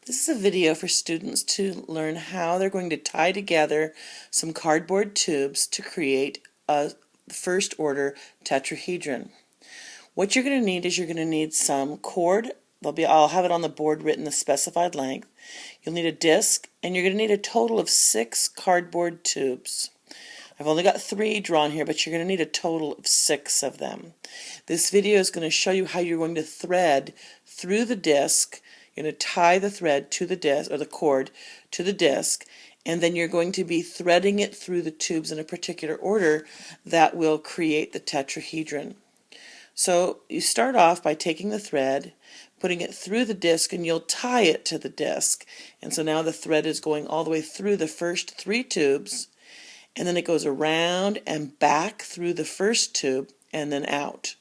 This is a video for students to learn how they're going to tie together some cardboard tubes to create a first order tetrahedron. What you're going to need is you're going to need some cord. I'll have it on the board written the specified length. You'll need a disc, and you're going to need a total of 6 cardboard tubes. I've only got 3 drawn here, but you're going to need a total of 6 of them. This video is going to show you how you're going to thread through the disc. You're going to tie the thread to the disc, or the cord to the disc, and then you're going to be threading it through the tubes in a particular order that will create the tetrahedron. So you start off by taking the thread, putting it through the disc, and you'll tie it to the disc. And so now the thread is going all the way through the first 3 tubes, and then it goes around and back through the first tube and then out.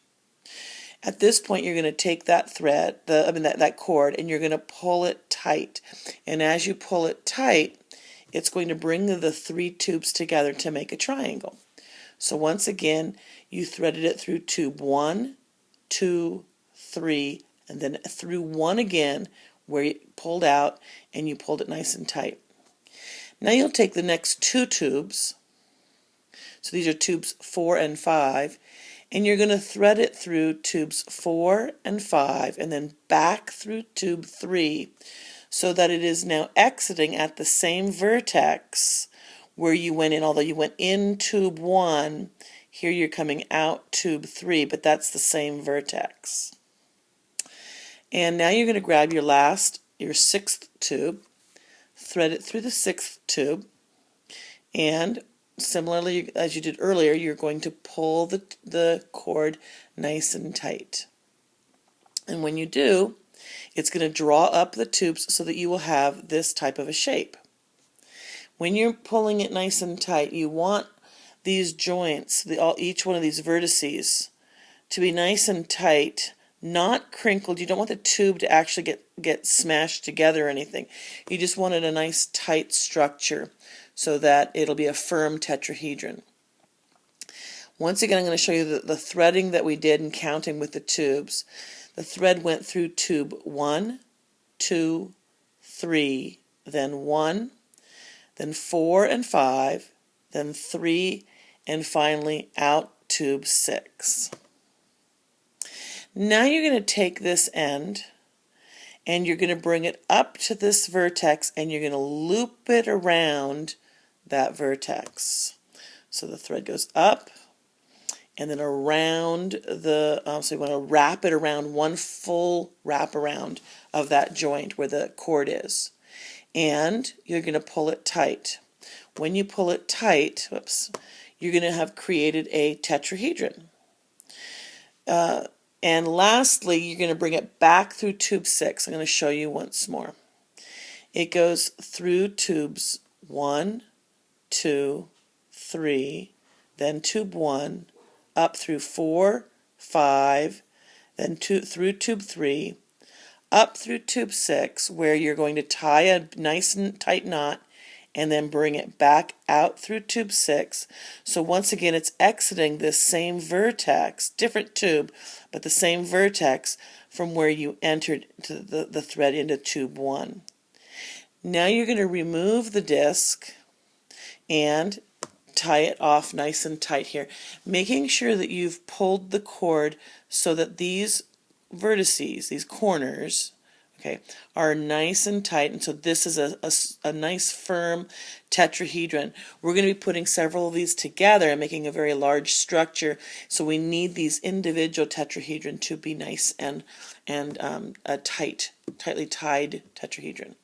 At this point, you're going to take that thread, that cord, and you're going to pull it tight. And as you pull it tight, it's going to bring the 3 tubes together to make a triangle. So once again, you threaded it through tube 1, 2, 3, and then through 1 again, where you pulled out, and you pulled it nice and tight. Now you'll take the next 2 tubes, so these are tubes 4 and 5, and you're going to thread it through tubes 4 and 5 and then back through tube 3 so that it is now exiting at the same vertex where you went in. Although you went in tube 1, here you're coming out tube 3, but that's the same vertex. And now you're going to grab your 6th tube, thread it through the 6th tube, and similarly as you did earlier, you're going to pull the cord nice and tight. And when you do, it's going to draw up the tubes so that you will have this type of a shape. When you're pulling it nice and tight, you want these joints, each one of these vertices, to be nice and tight, not crinkled. You don't want the tube to actually get smashed together or anything. You just wanted a nice tight structure so that it'll be a firm tetrahedron. Once again, I'm going to show you the threading that we did and counting with the tubes. The thread went through tube 1, 2, 3, then 1, then 4 and 5, then 3, and finally out tube 6. Now you're going to take this end and you're going to bring it up to this vertex and you're going to loop it around that vertex. So the thread goes up and then around so you want to wrap it around one full wrap around of that joint where the cord is. And you're going to pull it tight. When you pull it tight, you're going to have created a tetrahedron. And lastly, you're going to bring it back through tube 6. I'm going to show you once more. It goes through tubes 1, 2, 3, then tube 1, up through 4, 5, then through tube 3, up through tube 6, where you're going to tie a nice and tight knot, and then bring it back out through tube 6. So once again, it's exiting this same vertex, different tube, but the same vertex from where you entered the thread into tube 1. Now you're going to remove the disc and tie it off nice and tight here, making sure that you've pulled the cord so that these vertices, these corners, are nice and tight, and so this is a nice firm tetrahedron. We're going to be putting several of these together and making a very large structure, so we need these individual tetrahedron to be nice and a tightly tied tetrahedron.